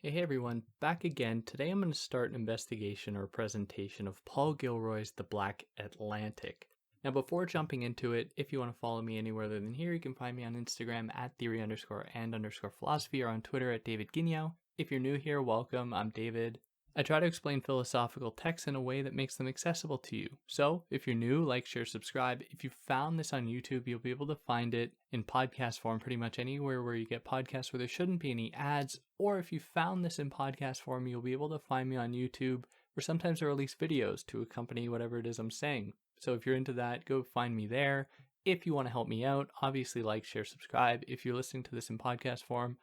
Hey everyone, back again. Today I'm going to start an investigation or presentation of Paul Gilroy's The Black Atlantic. Now before jumping into it, if you want to follow me anywhere other than here, you can find me on Instagram at theory_and_philosophy or on Twitter at David Guigno. If you're new here, welcome. I'm David. I try to explain philosophical texts in a way that makes them accessible to you. So, if you're new, like, share, subscribe. If you found this on YouTube, you'll be able to find it in podcast form pretty much anywhere where you get podcasts where there shouldn't be any ads. Or if you found this in podcast form, you'll be able to find me on YouTube, where sometimes I release videos to accompany whatever it is I'm saying. So if you're into that, go find me there. If you want to help me out, obviously like, share, subscribe. If you're listening to this in podcast form,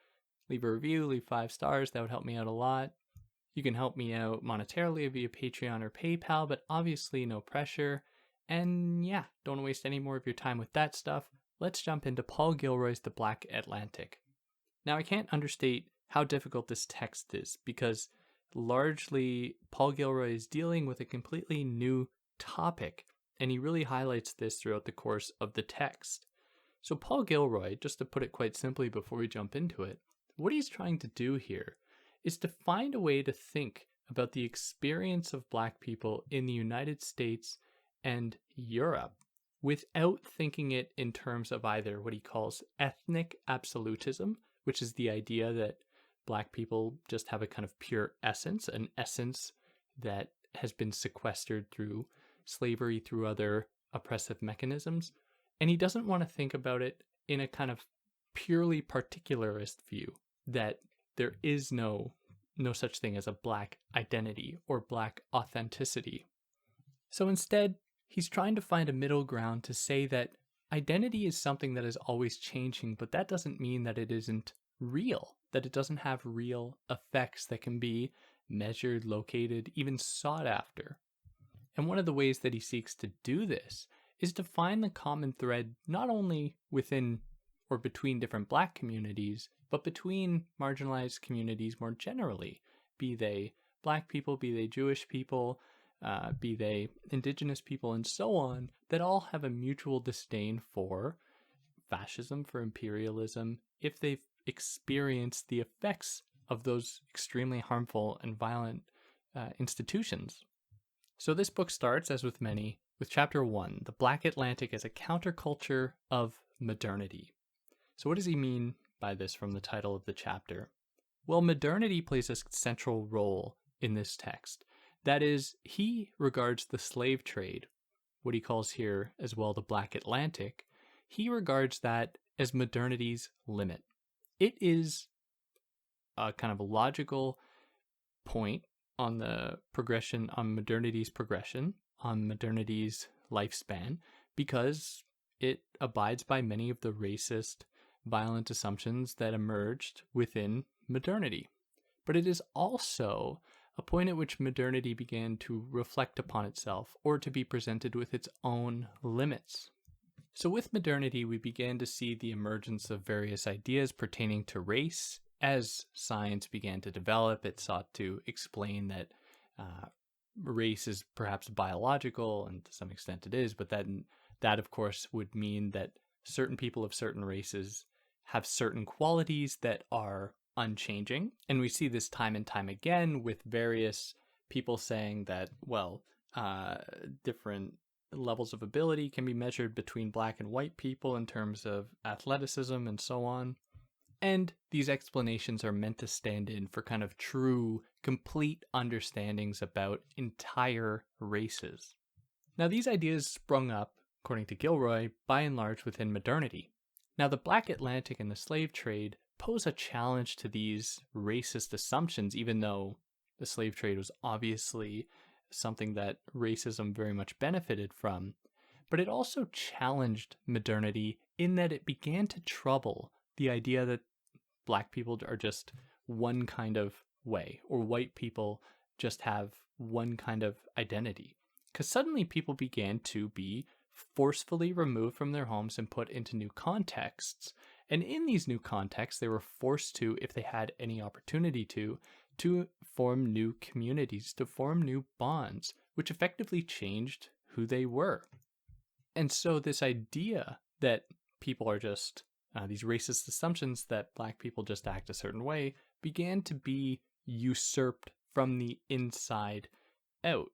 leave a review, leave 5 stars. That would help me out a lot. You can help me out monetarily via Patreon or PayPal, but obviously no pressure. And yeah, don't waste any more of your time with that stuff. Let's jump into Paul Gilroy's The Black Atlantic. Now, I can't understate how difficult this text is because largely Paul Gilroy is dealing with a completely new topic, and he really highlights this throughout the course of the text. So Paul Gilroy, just to put it quite simply before we jump into it, what he's trying to do here is to find a way to think about the experience of Black people in the United States and Europe without thinking it in terms of either what he calls ethnic absolutism, which is the idea that Black people just have a kind of pure essence, an essence that has been sequestered through slavery, through other oppressive mechanisms. And he doesn't want to think about it in a kind of purely particularist view that there is no such thing as a Black identity or Black authenticity. So instead, he's trying to find a middle ground to say that identity is something that is always changing, but that doesn't mean that it isn't real, that it doesn't have real effects that can be measured, located, even sought after. And one of the ways that he seeks to do this is to find the common thread not only within or between different Black communities, but between marginalized communities more generally, be they Black people, be they Jewish people, be they indigenous people, and so on, that all have a mutual disdain for fascism, for imperialism, if they've experienced the effects of those extremely harmful and violent institutions. So this book starts, as with many, with chapter 1, The Black Atlantic as a Counterculture of Modernity. So what does he mean by this from the title of the chapter? Well, modernity plays a central role in this text. That is, he regards the slave trade, what he calls here as well the Black Atlantic, he regards that as modernity's limit. It is a kind of a logical point on the progression, on modernity's progression, on modernity's lifespan, because it abides by many of the racist, violent assumptions that emerged within modernity. But it is also a point at which modernity began to reflect upon itself or to be presented with its own limits. So with modernity, we began to see the emergence of various ideas pertaining to race. As science began to develop, it sought to explain that race is perhaps biological, and to some extent it is, but that of course would mean that certain people of certain races have certain qualities that are unchanging. And we see this time and time again with various people saying that, well, different levels of ability can be measured between Black and white people in terms of athleticism and so on. And these explanations are meant to stand in for kind of true, complete understandings about entire races. Now, these ideas sprung up, according to Gilroy, by and large within modernity. Now, the Black Atlantic and the slave trade pose a challenge to these racist assumptions, even though the slave trade was obviously something that racism very much benefited from. But it also challenged modernity in that it began to trouble the idea that Black people are just one kind of way, or white people just have one kind of identity. Because suddenly people began to be forcefully removed from their homes and put into new contexts. And in these new contexts, they were forced to, if they had any opportunity to form new communities, to form new bonds, which effectively changed who they were. And so this idea that people are just, these racist assumptions that Black people just act a certain way, began to be usurped from the inside out.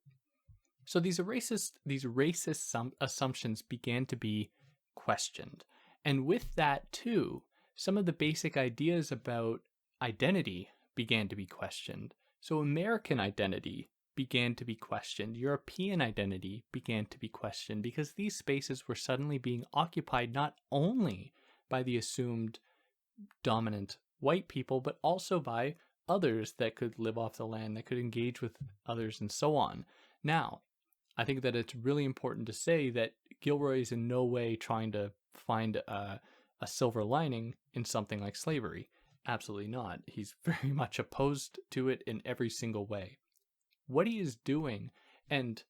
So these racist assumptions began to be questioned. And with that too, some of the basic ideas about identity began to be questioned. So American identity began to be questioned. European identity began to be questioned because these spaces were suddenly being occupied not only by the assumed dominant white people, but also by others that could live off the land, that could engage with others, and so on. Now, I think that it's really important to say that Gilroy is in no way trying to find a silver lining in something like slavery. Absolutely not. He's very much opposed to it in every single way. What he is doing, and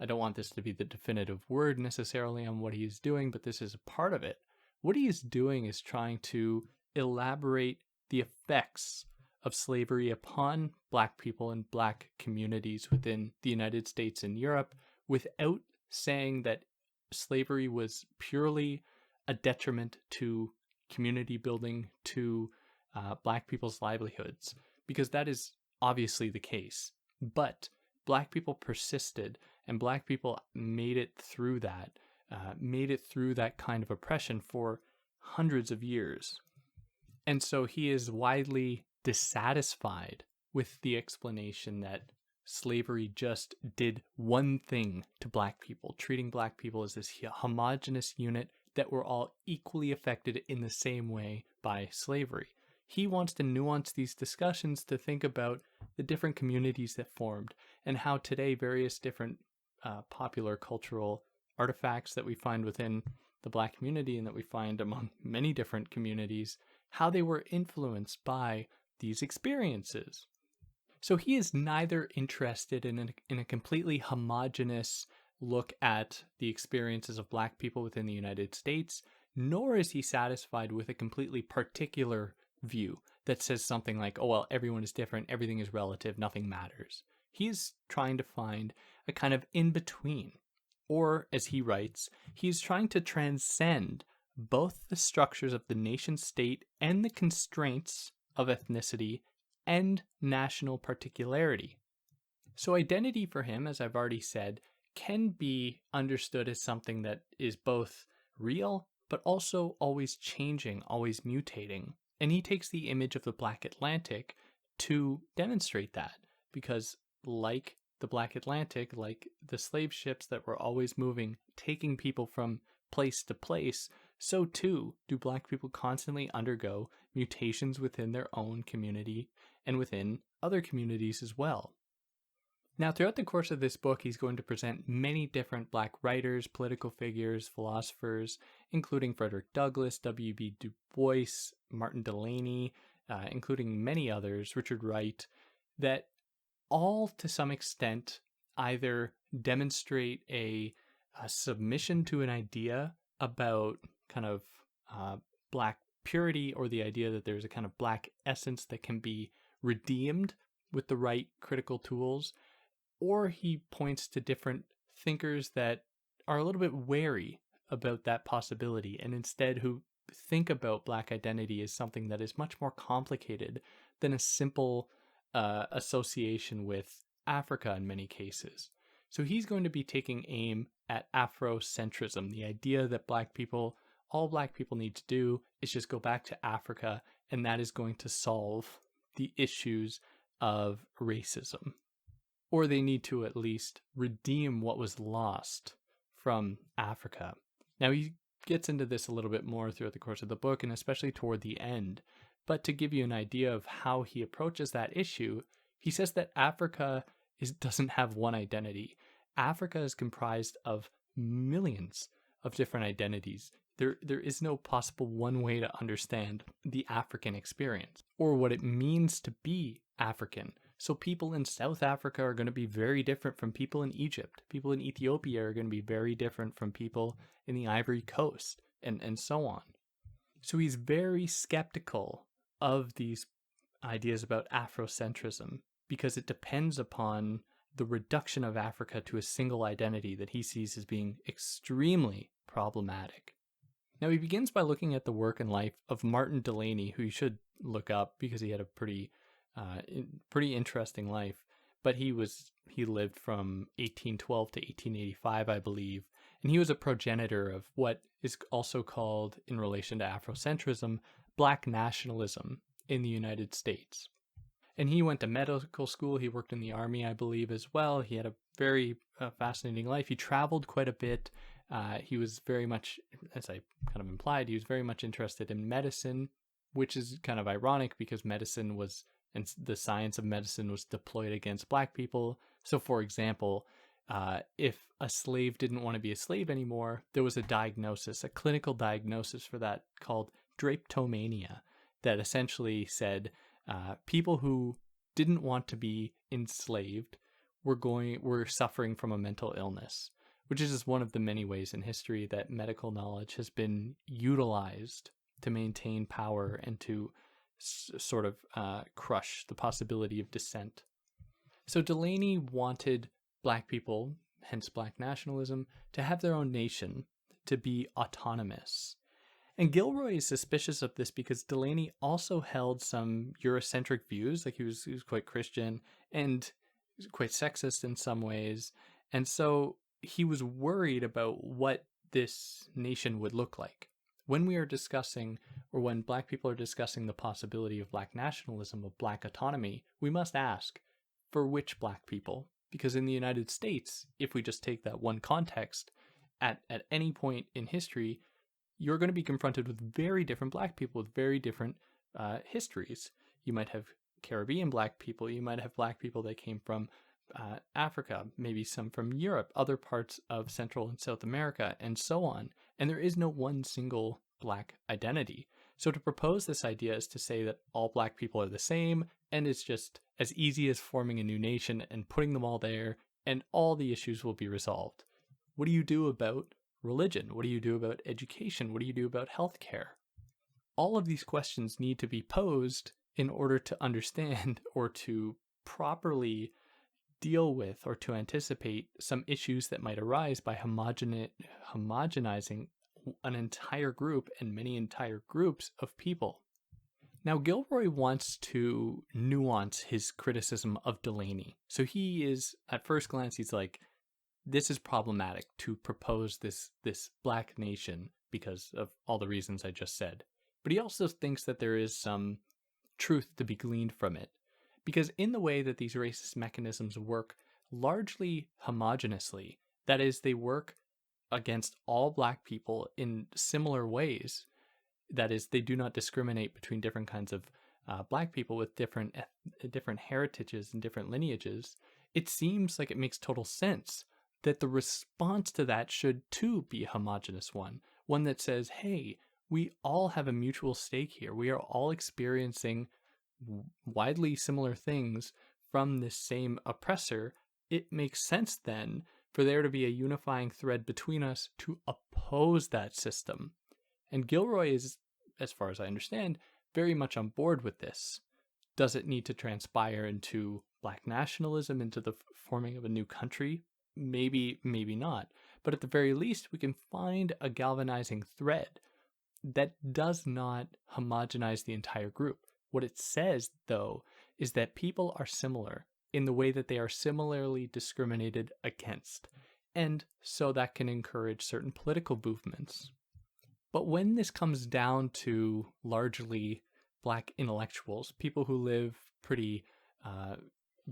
I don't want this to be the definitive word necessarily on what he is doing, but this is a part of it. What he is doing is trying to elaborate the effects of slavery upon Black people and Black communities within the United States and Europe without saying that slavery was purely a detriment to community building, to Black people's livelihoods, because that is obviously the case. But Black people persisted, and Black people made it through that kind of oppression for hundreds of years. And so he is widely dissatisfied with the explanation that slavery just did one thing to Black people, treating Black people as this homogenous unit that were all equally affected in the same way by slavery. He wants to nuance these discussions to think about the different communities that formed and how today various different popular cultural artifacts that we find within the Black community and that we find among many different communities, how they were influenced by these experiences. So he is neither interested in a completely homogeneous look at the experiences of Black people within the United States, nor is he satisfied with a completely particular view that says something like, oh, well, everyone is different, everything is relative, nothing matters. He's trying to find a kind of in-between. Or, as he writes, he's trying to transcend both the structures of the nation state and the constraints of ethnicity and national particularity. So identity for him, as I've already said, can be understood as something that is both real, but also always changing, always mutating. And he takes the image of the Black Atlantic to demonstrate that, because like the Black Atlantic, like the slave ships that were always moving, taking people from place to place, so too do Black people constantly undergo mutations within their own community and within other communities as well. Now, throughout the course of this book, he's going to present many different Black writers, political figures, philosophers, including Frederick Douglass, W.E.B. Du Bois, Martin Delaney, including many others, Richard Wright, that all to some extent either demonstrate a submission to an idea about kind of Black purity, or the idea that there's a kind of Black essence that can be redeemed with the right critical tools, or he points to different thinkers that are a little bit wary about that possibility, and instead who think about Black identity as something that is much more complicated than a simple association with Africa in many cases. So he's going to be taking aim at Afrocentrism, the idea that all Black people need to do is just go back to Africa, and that is going to solve the issues of racism. Or they need to at least redeem what was lost from Africa. Now, he gets into this a little bit more throughout the course of the book, and especially toward the end. But to give you an idea of how he approaches that issue, he says that Africa doesn't have one identity. Africa is comprised of millions of different identities. There is no possible one way to understand the African experience or what it means to be African. So people in South Africa are going to be very different from people in Egypt. People in Ethiopia are going to be very different from people in the Ivory Coast, and so on. So he's very skeptical of these ideas about Afrocentrism because it depends upon the reduction of Africa to a single identity that he sees as being extremely problematic. Now, he begins by looking at the work and life of Martin Delaney, who you should look up because he had a pretty Pretty interesting life. But he lived from 1812 to 1885, I believe, and he was a progenitor of what is also called, in relation to Afrocentrism, Black nationalism in the United States. And he went to medical school. He worked in the army, I believe, as well. He had a very fascinating life. He traveled quite a bit. He was very much, as I kind of implied, he was very much interested in medicine, which is kind of ironic because medicine was, and the science of medicine was deployed against Black people. So, for example, if a slave didn't want to be a slave anymore, there was a diagnosis, a clinical diagnosis for that called drapetomania, that essentially said people who didn't want to be enslaved were suffering from a mental illness, which is just one of the many ways in history that medical knowledge has been utilized to maintain power and to sort of crush the possibility of dissent. So Delaney wanted Black people, hence Black nationalism, to have their own nation, to be autonomous. And Gilroy is suspicious of this because Delaney also held some Eurocentric views, like he was quite Christian and quite sexist in some ways. And so he was worried about what this nation would look like. When we are discussing, or when Black people are discussing the possibility of Black nationalism, of Black autonomy, we must ask, for which Black people? Because in the United States, if we just take that one context, at any point in history, you're going to be confronted with very different Black people with very different histories. You might have Caribbean Black people. You might have Black people that came from Africa, maybe some from Europe, other parts of Central and South America, and so on. And there is no one single Black identity. So to propose this idea is to say that all Black people are the same, and it's just as easy as forming a new nation and putting them all there, and all the issues will be resolved. What do you do about religion? What do you do about education? What do you do about healthcare? All of these questions need to be posed in order to understand or to properly deal with or to anticipate some issues that might arise by homogenizing an entire group and many entire groups of people. Now, Gilroy wants to nuance his criticism of Delaney. So he is, at first glance, he's like, this is problematic to propose this Black nation because of all the reasons I just said. But he also thinks that there is some truth to be gleaned from it. Because in the way that these racist mechanisms work largely homogenously, that is, they work against all Black people in similar ways, that is, they do not discriminate between different kinds of Black people with different heritages and different lineages, it seems like it makes total sense that the response to that should too be a homogenous one that says, hey, we all have a mutual stake here. We are all experiencing widely similar things from this same oppressor. It makes sense then for there to be a unifying thread between us to oppose that system. And Gilroy is, as far as I understand, very much on board with this. Does it need to transpire into Black nationalism, into the forming of a new country? Maybe, maybe not. But at the very least, we can find a galvanizing thread that does not homogenize the entire group. What it says, though, is that people are similar in the way that they are similarly discriminated against. And so that can encourage certain political movements. But when this comes down to largely Black intellectuals, people who live pretty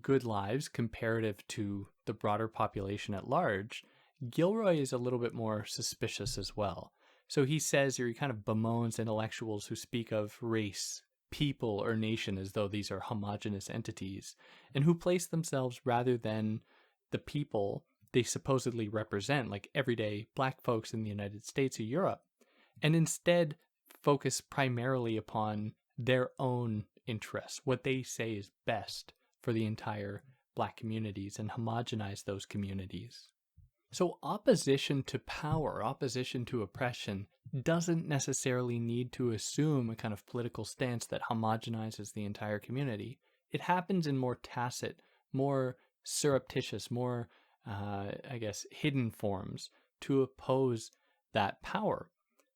good lives comparative to the broader population at large, Gilroy is a little bit more suspicious as well. So he says, or he kind of bemoans intellectuals who speak of race, people, or nation as though these are homogenous entities, and who place themselves rather than the people they supposedly represent, like everyday Black folks in the United States or Europe, and instead focus primarily upon their own interests, what they say is best for the entire Black communities, and homogenize those communities. So opposition to power, opposition to oppression, doesn't necessarily need to assume a kind of political stance that homogenizes the entire community. It happens in more tacit, more surreptitious, more, hidden forms to oppose that power.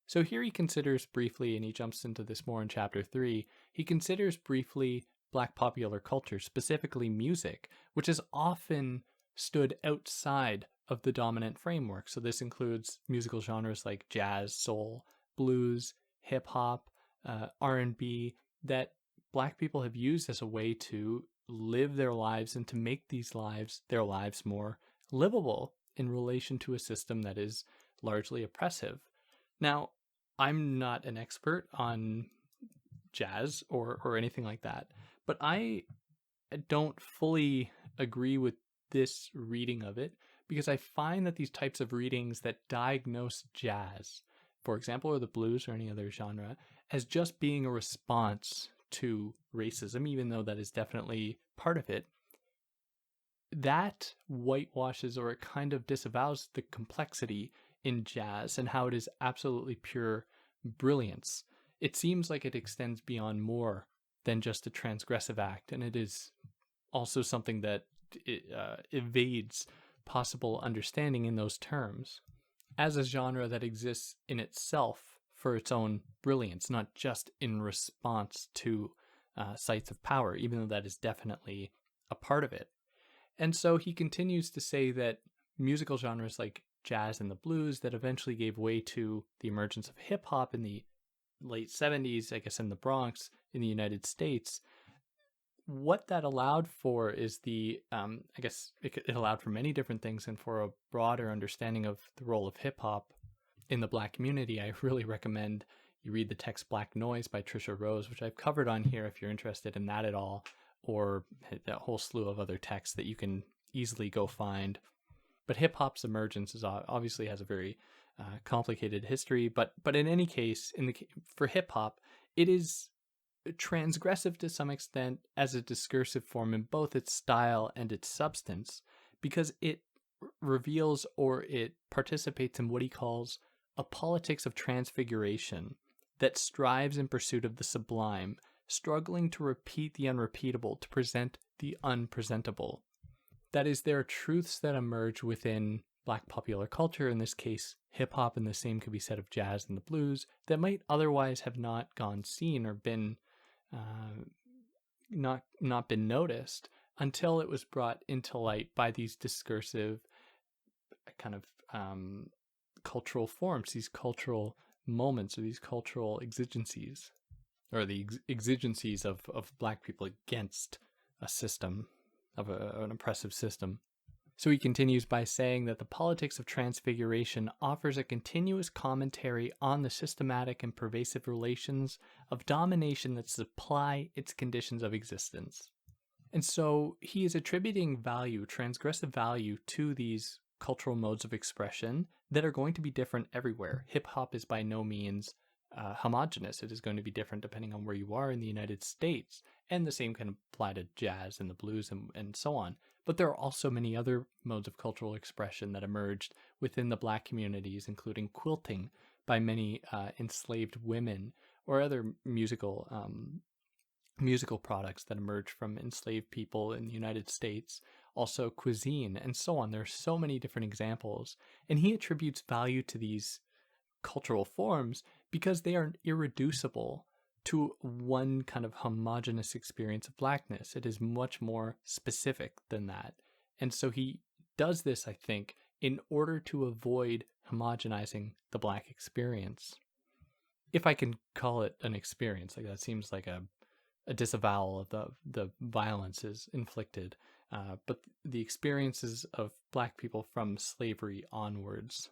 So here he considers briefly, and he jumps into this more in chapter 3, he considers briefly Black popular culture, specifically music, which has often stood outside of the dominant framework. So this includes musical genres like jazz, soul, blues, hip hop, R&B, that Black people have used as a way to live their lives and to make their lives more livable in relation to a system that is largely oppressive. Now, I'm not an expert on jazz or anything like that, but I don't fully agree with this reading of it, because I find that these types of readings that diagnose jazz, for example, or the blues or any other genre, as just being a response to racism, even though that is definitely part of it, that whitewashes, or it kind of disavows, the complexity in jazz and how it is absolutely pure brilliance. It seems like it extends beyond more than just a transgressive act, and it is also something that evades possible understanding in those terms, as a genre that exists in itself for its own brilliance, not just in response to sites of power, even though that is definitely a part of it. And so he continues to say that musical genres like jazz and the blues that eventually gave way to the emergence of hip hop in the late 70s, I guess in the Bronx, in the United States, what that allowed for is I guess it allowed for many different things, and for a broader understanding of the role of hip hop in the Black community, I really recommend you read the text Black Noise by Trisha Rose, which I've covered on here if you're interested in that at all, or that whole slew of other texts that you can easily go find. But hip hop's emergence obviously has a very complicated history, but in any case, for hip hop, it is transgressive to some extent as a discursive form in both its style and its substance, because it reveals, or it participates in, what he calls a politics of transfiguration that strives in pursuit of the sublime, struggling to repeat the unrepeatable, to present the unpresentable. That is, there are truths that emerge within Black popular culture, in this case hip hop, and the same could be said of jazz and the blues, that might otherwise have not gone seen or been not been noticed until it was brought into light by these discursive kind of cultural forms, these cultural moments, or these cultural exigencies, or the exigencies of Black people against a system, of an oppressive system. So he continues by saying that the politics of transfiguration offers a continuous commentary on the systematic and pervasive relations of domination that supply its conditions of existence. And so he is attributing value, transgressive value, to these cultural modes of expression that are going to be different everywhere. Hip hop is by no means homogenous. It is going to be different depending on where you are in the United States, and the same can apply to jazz and the blues and so on. But there are also many other modes of cultural expression that emerged within the Black communities, including quilting by many enslaved women, or other musical products that emerged from enslaved people in the United States, also cuisine, and so on. There are so many different examples, and he attributes value to these cultural forms because they are irreducible to one kind of homogenous experience of Blackness. It is much more specific than that. And so he does this, I think, in order to avoid homogenizing the Black experience. If I can call it an experience, like that seems like a disavowal of the violences inflicted, but the experiences of Black people from slavery onwards.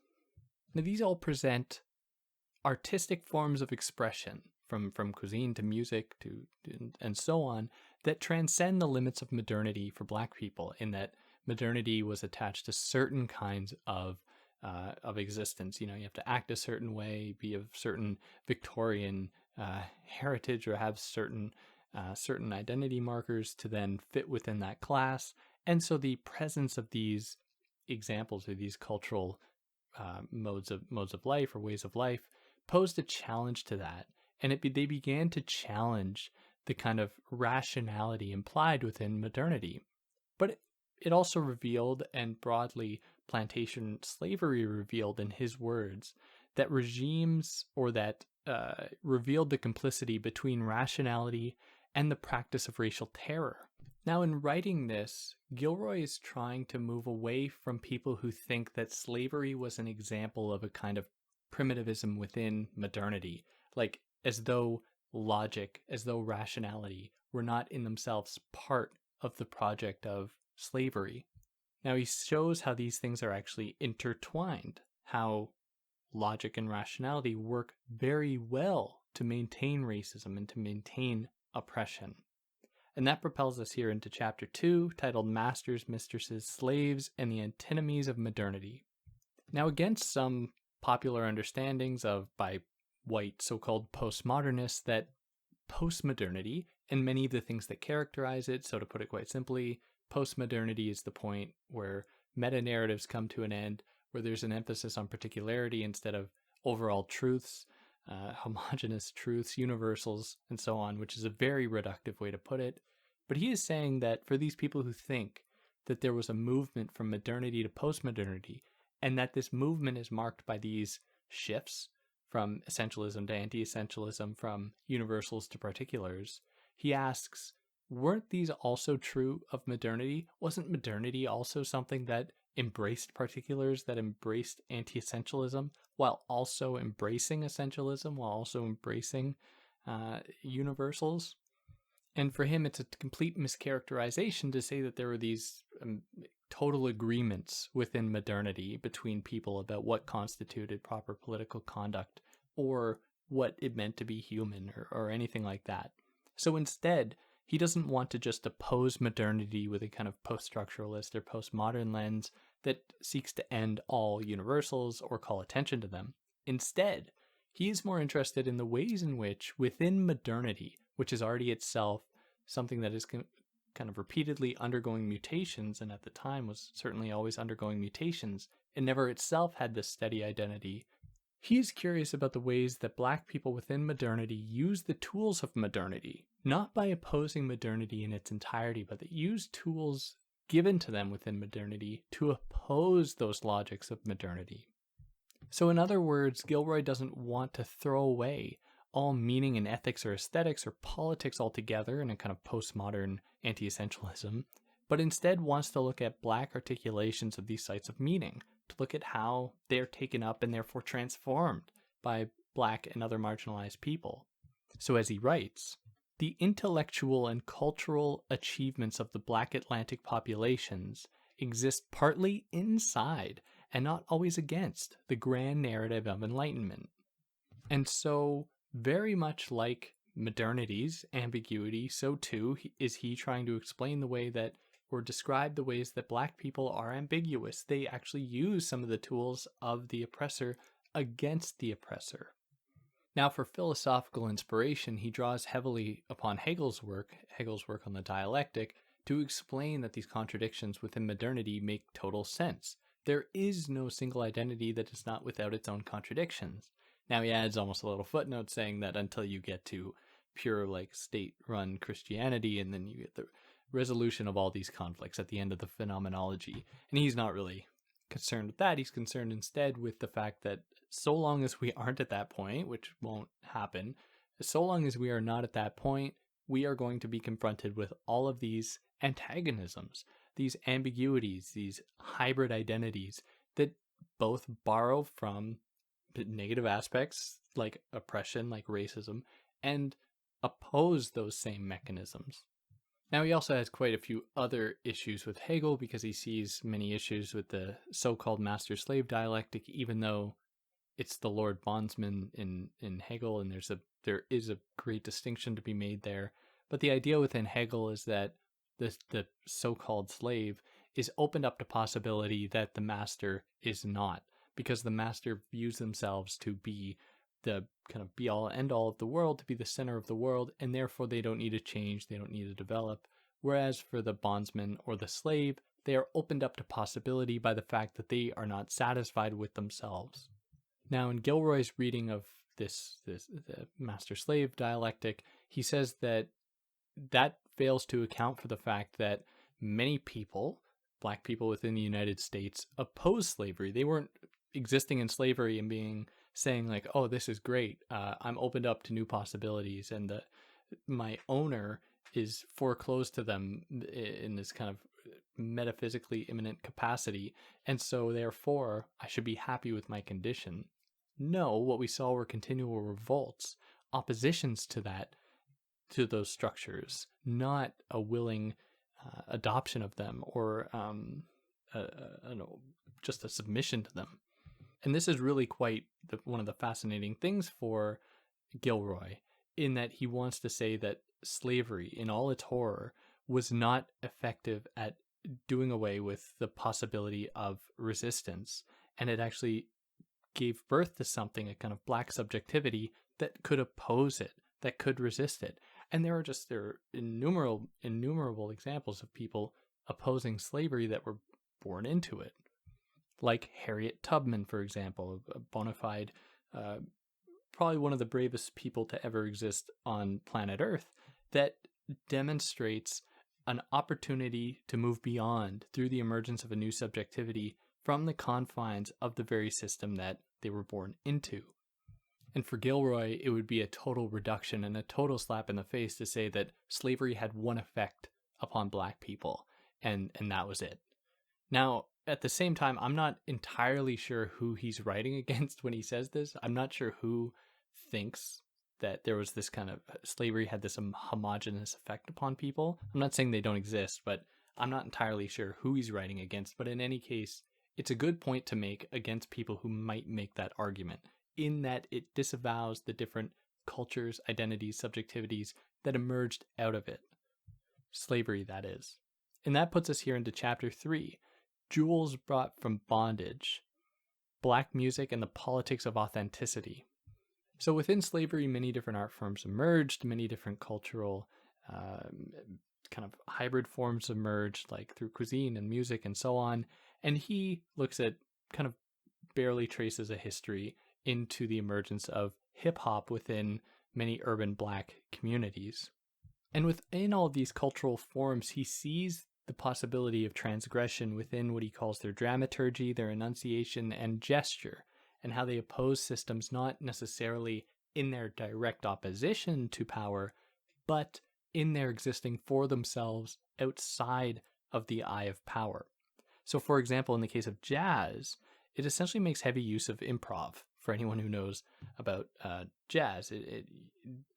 Now, these all present artistic forms of expression, from cuisine to music to and so on, that transcend the limits of modernity for Black people, in that modernity was attached to certain kinds of existence. You know, you have to act a certain way, be of certain Victorian heritage, or have certain identity markers to then fit within that class. And so the presence of these examples, or these cultural modes of life, or ways of life, posed a challenge to that, and they began to challenge the kind of rationality implied within modernity. But it also revealed, and broadly plantation slavery revealed in his words, that regimes, or that revealed the complicity between rationality and the practice of racial terror. Now, in writing this, Gilroy is trying to move away from people who think that slavery was an example of a kind of primitivism within modernity, like as though logic, as though rationality were not in themselves part of the project of slavery. Now, he shows how these things are actually intertwined, how logic and rationality work very well to maintain racism and to maintain oppression. And that propels us here into chapter 2, titled Masters, Mistresses, Slaves, and the Antinomies of Modernity. Now, against some popular understandings by white so-called postmodernists, that postmodernity and many of the things that characterize it, so to put it quite simply, postmodernity is the point where meta-narratives come to an end, where there's an emphasis on particularity instead of overall truths, homogeneous truths, universals, and so on, which is a very reductive way to put it. But he is saying that for these people who think that there was a movement from modernity to postmodernity, and that this movement is marked by these shifts from essentialism to anti-essentialism, from universals to particulars, he asks, weren't these also true of modernity? Wasn't modernity also something that embraced particulars, that embraced anti-essentialism, while also embracing essentialism, while also embracing universals? And for him, it's a complete mischaracterization to say that there were these total agreements within modernity between people about what constituted proper political conduct or what it meant to be human or anything like that. So instead, he doesn't want to just oppose modernity with a kind of post-structuralist or postmodern lens that seeks to end all universals or call attention to them. Instead, he is more interested in the ways in which within modernity, which is already itself something that is kind of repeatedly undergoing mutations, and at the time was certainly always undergoing mutations, and never itself had this steady identity. He is curious about the ways that Black people within modernity use the tools of modernity, not by opposing modernity in its entirety, but that use tools given to them within modernity to oppose those logics of modernity. So in other words, Gilroy doesn't want to throw away all meaning in ethics or aesthetics or politics altogether in a kind of postmodern anti-essentialism, but instead wants to look at Black articulations of these sites of meaning, to look at how they're taken up and therefore transformed by Black and other marginalized people. So as he writes, the intellectual and cultural achievements of the Black Atlantic populations exist partly inside and not always against the grand narrative of enlightenment. And so, very much like modernity's ambiguity, so too is he trying to explain the way that, or describe the ways that Black people are ambiguous. They actually use some of the tools of the oppressor against the oppressor. Now, for philosophical inspiration, he draws heavily upon Hegel's work on the dialectic, to explain that these contradictions within modernity make total sense. There is no single identity that is not without its own contradictions. Now he adds almost a little footnote saying that until you get to pure like state-run Christianity, and then you get the resolution of all these conflicts at the end of the phenomenology. And he's not really concerned with that. He's concerned instead with the fact that so long as we aren't at that point, which won't happen, so long as we are not at that point, we are going to be confronted with all of these antagonisms, these ambiguities, these hybrid identities that both borrow from negative aspects like oppression, like racism, and oppose those same mechanisms. Now, he also has quite a few other issues with Hegel, because he sees many issues with the so-called master-slave dialectic, even though it's the Lord Bondsman in Hegel, and there is a great distinction to be made there. But the idea within Hegel is that the so-called slave is opened up to possibility that the master is not, because the master views themselves to be the kind of be-all, end-all of the world, to be the center of the world, and therefore they don't need to change, they don't need to develop. Whereas for the bondsman or the slave, they are opened up to possibility by the fact that they are not satisfied with themselves. Now, in Gilroy's reading of the master-slave dialectic, he says that fails to account for the fact that many people, Black people within the United States, oppose slavery. They weren't existing in slavery and saying like, oh, this is great. I'm opened up to new possibilities, and my owner is foreclosed to them in this kind of metaphysically immanent capacity, and so therefore I should be happy with my condition. No, what we saw were continual revolts, oppositions to that, to those structures, not a willing adoption of them, or just a submission to them. And this is really quite one of the fascinating things for Gilroy, in that he wants to say that slavery, in all its horror, was not effective at doing away with the possibility of resistance, and it actually gave birth to something, a kind of black subjectivity that could oppose it, that could resist it. And there are innumerable examples of people opposing slavery that were born into it, like Harriet Tubman, for example, a bona fide, probably one of the bravest people to ever exist on planet Earth, that demonstrates an opportunity to move beyond through the emergence of a new subjectivity from the confines of the very system that they were born into. And for Gilroy, it would be a total reduction and a total slap in the face to say that slavery had one effect upon Black people, and that was it. Now, at the same time, I'm not entirely sure who he's writing against when he says this. I'm not sure who thinks that there was this kind of slavery had this homogenous effect upon people. I'm not saying they don't exist, but I'm not entirely sure who he's writing against. But in any case, it's a good point to make against people who might make that argument, in that it disavows the different cultures, identities, subjectivities that emerged out of it. Slavery, that is. And that puts us here into chapter 3, Jewels Brought from Bondage, Black Music and the Politics of Authenticity. So within slavery, many different art forms emerged, many different cultural kind of hybrid forms emerged, like through cuisine and music and so on. And he looks at, kind of barely traces a history into the emergence of hip-hop within many urban Black communities. And within all of these cultural forms, he sees the possibility of transgression within what he calls their dramaturgy, their enunciation, and gesture, and how they oppose systems not necessarily in their direct opposition to power, but in their existing for themselves outside of the eye of power. So, for example, in the case of jazz, it essentially makes heavy use of improv. For anyone who knows about jazz,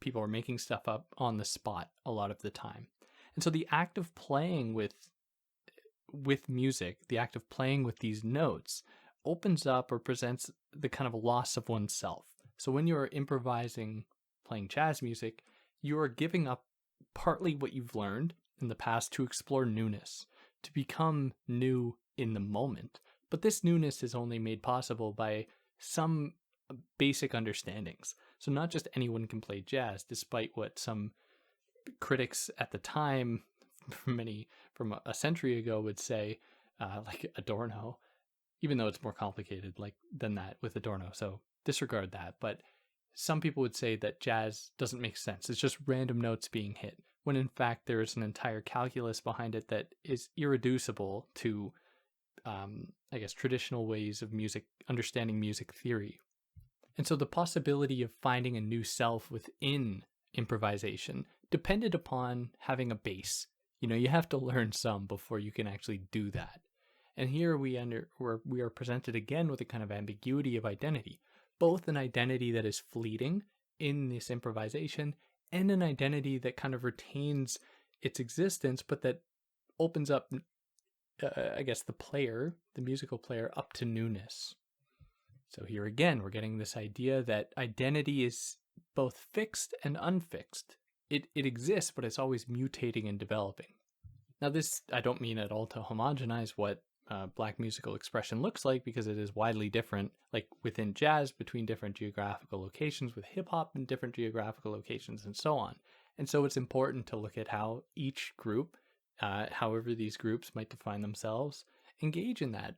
people are making stuff up on the spot a lot of the time. And so the act of playing with music, the act of playing with these notes, opens up or presents the kind of loss of oneself. So when you're improvising, playing jazz music, you are giving up partly what you've learned in the past to explore newness, to become new in the moment. But this newness is only made possible by some basic understandings. So not just anyone can play jazz, despite what some critics at the time, from a century ago, would say, like Adorno, even though it's more complicated than that with Adorno. So disregard that. But some people would say that jazz doesn't make sense. It's just random notes being hit, when in fact there is an entire calculus behind it that is irreducible to, traditional ways of music, understanding music theory. And so the possibility of finding a new self within improvisation depended upon having a base. You have to learn some before you can actually do that. And here we are presented again with a kind of ambiguity of identity, both an identity that is fleeting in this improvisation and an identity that kind of retains its existence, but that opens up, the musical player, up to newness. So here again, we're getting this idea that identity is both fixed and unfixed. It exists, but it's always mutating and developing. Now this, I don't mean at all to homogenize what Black musical expression looks like, because it is widely different, like within jazz, between different geographical locations, with hip-hop in different geographical locations, and so on. And so it's important to look at how each group, however these groups might define themselves, engage in that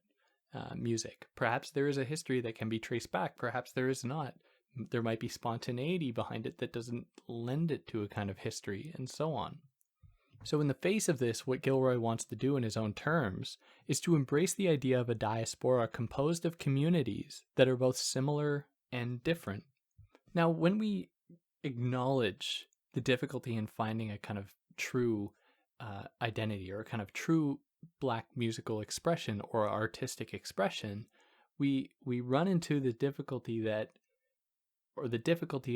music. Perhaps there is a history that can be traced back, perhaps there is not. There might be spontaneity behind it that doesn't lend it to a kind of history, and so on. So in the face of this, what Gilroy wants to do in his own terms is to embrace the idea of a diaspora composed of communities that are both similar and different. Now, when we acknowledge the difficulty in finding a kind of true identity or a kind of true Black musical expression or artistic expression, we run into the difficulty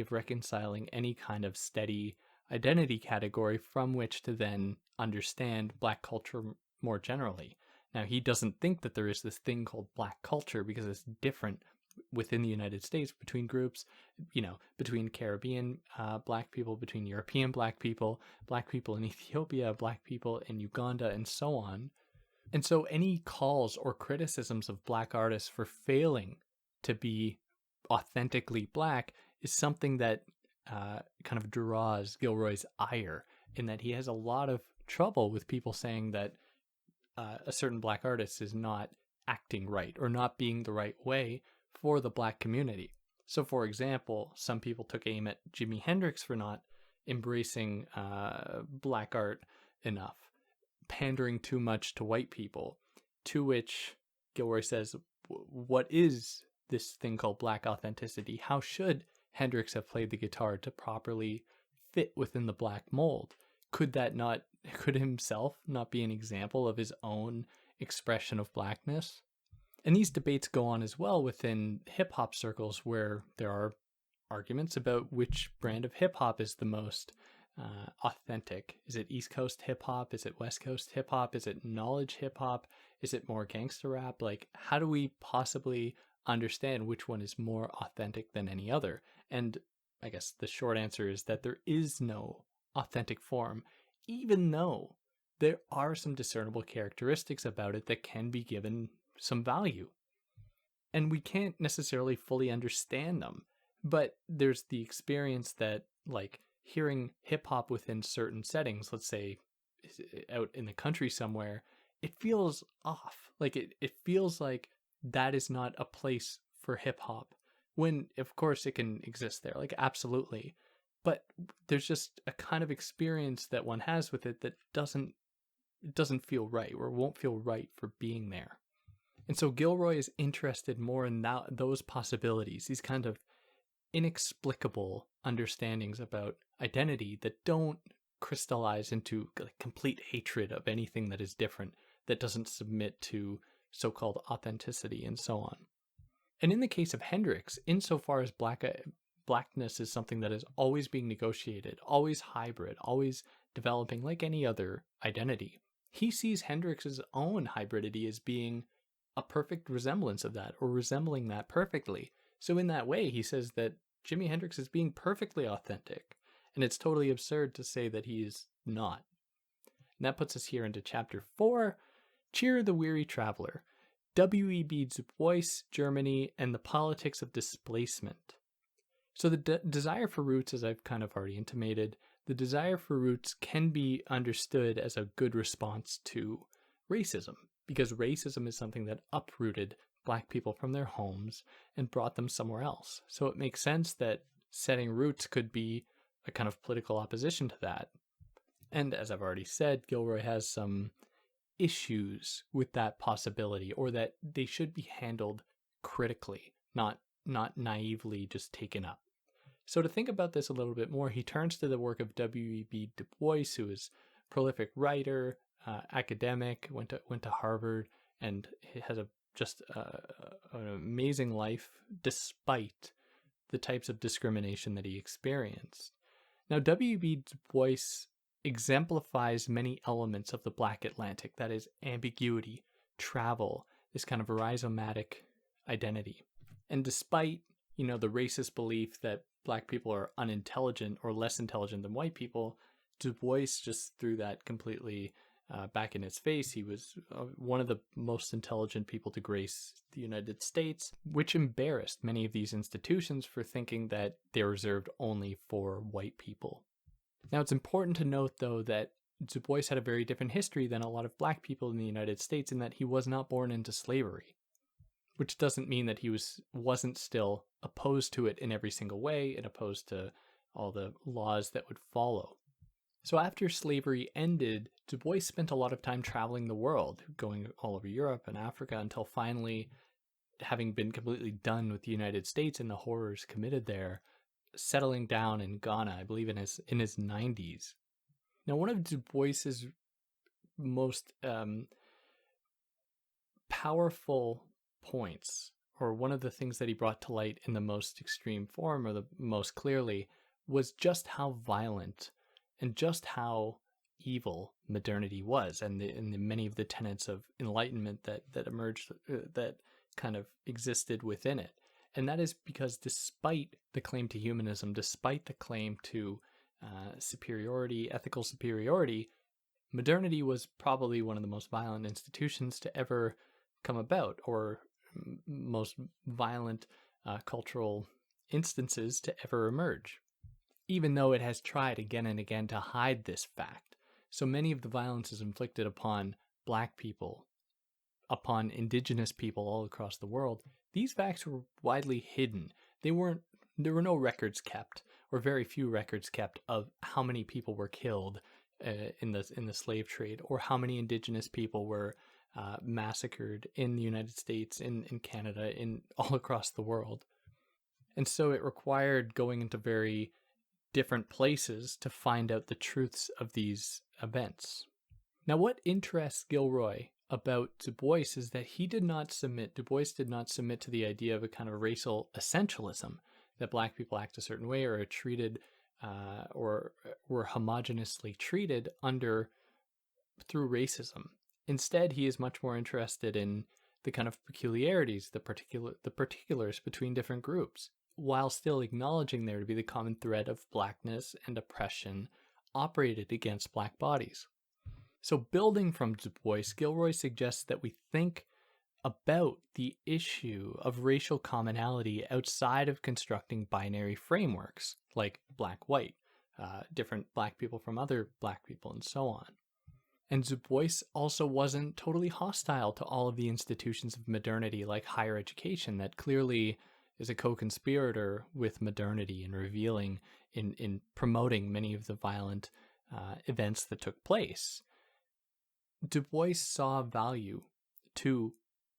of reconciling any kind of steady identity category from which to then understand Black culture more generally. Now, he doesn't think that there is this thing called Black culture because it's different within the United States between groups, between Caribbean Black people, between European Black people in Ethiopia, Black people in Uganda, and so on. And so any calls or criticisms of Black artists for failing to be authentically Black is something that kind of draws Gilroy's ire, in that he has a lot of trouble with people saying that a certain Black artist is not acting right or not being the right way for the Black community. So, for example, some people took aim at Jimi Hendrix for not embracing Black art enough, pandering too much to white people, to which Gilroy says, what is this thing called Black authenticity? How should Hendrix have played the guitar to properly fit within the Black mold? Could himself not be an example of his own expression of Blackness? And these debates go on as well within hip-hop circles, where there are arguments about which brand of hip-hop is the most authentic. Is it East Coast hip-hop? Is it West Coast hip-hop? Is it knowledge hip-hop? Is it more gangster rap? Like, how do we possibly understand which one is more authentic than any other? And I guess the short answer is that there is no authentic form, even though there are some discernible characteristics about it that can be given some value. And we can't necessarily fully understand them, but there's the experience that, like, hearing hip-hop within certain settings, let's say out in the country somewhere, it feels off. Like, it feels like that is not a place for hip-hop, when, of course, it can exist there, like, absolutely. But there's just a kind of experience that one has with it that doesn't feel right, or won't feel right for being there. And so Gilroy is interested more in those possibilities, these kind of inexplicable understandings about identity that don't crystallize into complete hatred of anything that is different, that doesn't submit to so-called authenticity and so on. And in the case of Hendrix, insofar as Blackness is something that is always being negotiated, always hybrid, always developing like any other identity, he sees Hendrix's own hybridity as being a perfect resemblance of that, or resembling that perfectly. So in that way, he says that Jimi Hendrix is being perfectly authentic, and it's totally absurd to say that he is not. And that puts us here into chapter 4, Cheer the Weary Traveler, W.E.B. Du Bois, Germany, and the Politics of Displacement. So the desire for roots, as I've kind of already intimated, the desire for roots can be understood as a good response to racism, because racism is something that uprooted Black people from their homes and brought them somewhere else. So it makes sense that setting roots could be a kind of political opposition to that. And as I've already said, Gilroy has some issues with that possibility, or that they should be handled critically, not naively just taken up. So to think about this a little bit more, he turns to the work of W.E.B. Du Bois, who is a prolific writer, academic, went to Harvard, and has an amazing life despite the types of discrimination that he experienced. Now, W.E.B. Du Bois exemplifies many elements of the Black Atlantic, that is, ambiguity, travel, this kind of rhizomatic identity. And despite, the racist belief that Black people are unintelligent or less intelligent than white people, Du Bois just threw that completely back in his face. He was one of the most intelligent people to grace the United States, which embarrassed many of these institutions for thinking that they're reserved only for white people. Now, it's important to note, though, that Du Bois had a very different history than a lot of Black people in the United States, in that he was not born into slavery, which doesn't mean that he wasn't still opposed to it in every single way and opposed to all the laws that would follow. So after slavery ended, Du Bois spent a lot of time traveling the world, going all over Europe and Africa, until finally, having been completely done with the United States and the horrors committed there, settling down in Ghana, I believe in his 90s. Now, one of Du Bois's most powerful points, or one of the things that he brought to light in the most extreme form, or the most clearly, was just how violent and just how evil modernity was, and the many of the tenets of enlightenment that emerged, that kind of existed within it. And that is because despite the claim to humanism, despite the claim to superiority, ethical superiority, modernity was probably one of the most violent institutions to ever come about, or most violent cultural instances to ever emerge, even though it has tried again and again to hide this fact. So many of the violences inflicted upon Black people, upon indigenous people all across the world, these facts were widely hidden. There were no records kept, or very few records kept, of how many people were killed in the slave trade, or how many indigenous people were massacred in the United States, in Canada, in all across the world. And so it required going into very different places to find out the truths of these events. Now, what interests Gilroy about Du Bois is that Du Bois did not submit to the idea of a kind of racial essentialism, that Black people act a certain way or are treated or were homogenously treated through racism. Instead, he is much more interested in the kind of peculiarities, the particulars between different groups, while still acknowledging there to be the common thread of Blackness and oppression operated against Black bodies. So building from Du Bois, Gilroy suggests that we think about the issue of racial commonality outside of constructing binary frameworks like black-white, different Black people from other Black people, and so on. And Du Bois also wasn't totally hostile to all of the institutions of modernity, like higher education, that clearly is a co-conspirator with modernity in revealing, in promoting many of the violent events that took place. Du Bois saw value to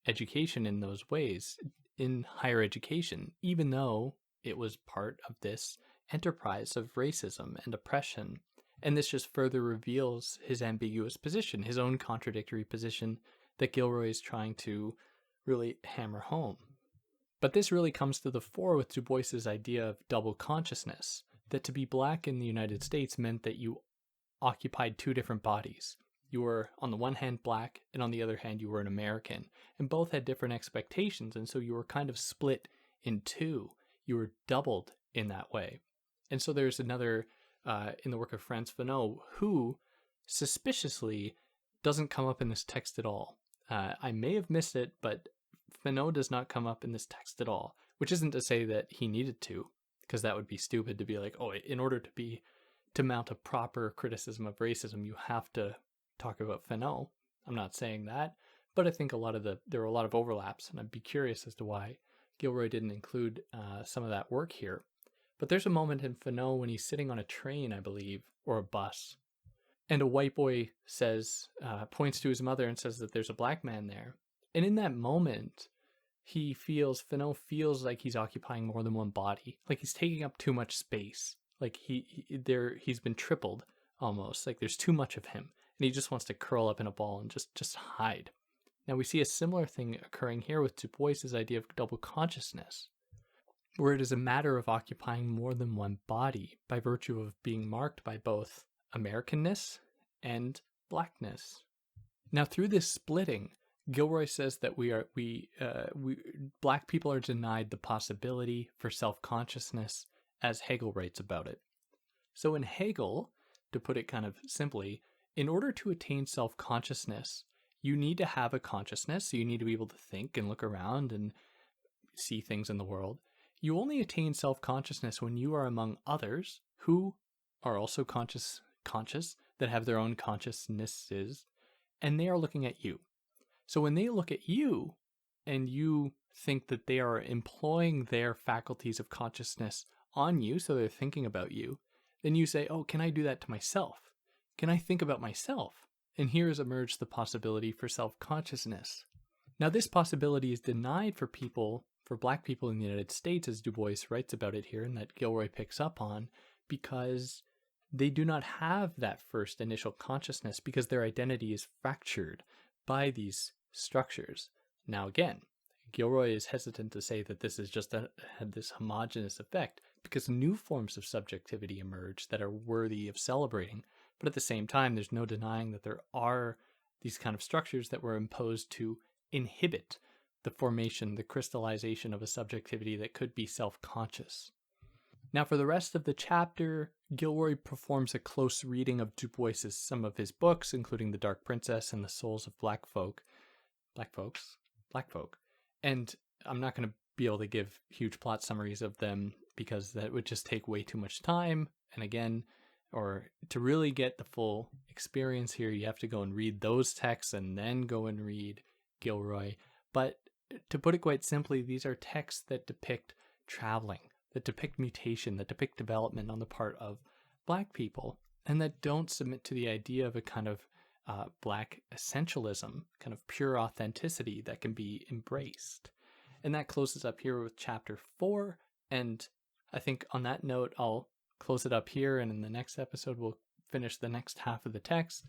education in those ways, in higher education, even though it was part of this enterprise of racism and oppression. And this just further reveals his ambiguous position, his own contradictory position that Gilroy is trying to really hammer home. But this really comes to the fore with Du Bois's idea of double consciousness, that to be Black in the United States meant that you occupied two different bodies. You were, on the one hand, Black, and on the other hand, you were an American. And both had different expectations, and so you were kind of split in two. You were doubled in that way. And so there's another, in the work of Frantz Fanon, who suspiciously doesn't come up in this text at all. I may have missed it, but Fanon does not come up in this text at all, which isn't to say that he needed to, because that would be stupid to be like, oh, in order to mount a proper criticism of racism, you have to talk about Fanon. I'm not saying that, but I think there are a lot of overlaps, and I'd be curious as to why Gilroy didn't include some of that work here. But there's a moment in Fanon when he's sitting on a train, I believe, or a bus, and a white boy points to his mother and says that there's a Black man there. And in that moment, Fanon feels like he's occupying more than one body, like he's taking up too much space, like he's been tripled almost, like there's too much of him. And he just wants to curl up in a ball and just hide. Now we see a similar thing occurring here with Du Bois's idea of double consciousness, where it is a matter of occupying more than one body by virtue of being marked by both Americanness and Blackness. Now through this splitting, Gilroy says that Black people are denied the possibility for self-consciousness, as Hegel writes about it. So in Hegel, to put it kind of simply, in order to attain self-consciousness, you need to have a consciousness, so you need to be able to think and look around and see things in the world. You only attain self-consciousness when you are among others who are also conscious, that have their own consciousnesses, and they are looking at you. So when they look at you, and you think that they are employing their faculties of consciousness on you, so they're thinking about you, then you say, oh, can I do that to myself? Can I think about myself? And here has emerged the possibility for self-consciousness. Now, this possibility is denied for people for Black people in the United States, as Du Bois writes about it here and that Gilroy picks up on, because they do not have that first initial consciousness because their identity is fractured by these structures. Now, again, Gilroy is hesitant to say that this is just had this homogenous effect because new forms of subjectivity emerge that are worthy of celebrating. But at the same time, there's no denying that there are these kind of structures that were imposed to inhibit the formation, the crystallization of a subjectivity that could be self-conscious. Now, for the rest of the chapter, Gilroy performs a close reading of Du Bois's some of his books, including The Dark Princess and The Souls of Black Folk. Black folk. And I'm not going to be able to give huge plot summaries of them because that would just take way too much time. And again, or to really get the full experience here, you have to go and read those texts and then go and read Gilroy. But to put it quite simply, these are texts that depict traveling, that depict mutation, that depict development on the part of Black people, and that don't submit to the idea of a kind of Black essentialism, kind of pure authenticity that can be embraced. And that closes up here with chapter 4. And I think on that note, I'll close it up here. And in the next episode, we'll finish the next half of the text.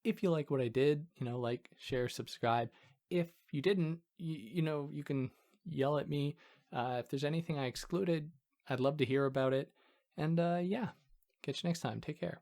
If you like what I did, like, share, subscribe. If you didn't, you can yell at me. If there's anything I excluded, I'd love to hear about it. And catch you next time. Take care.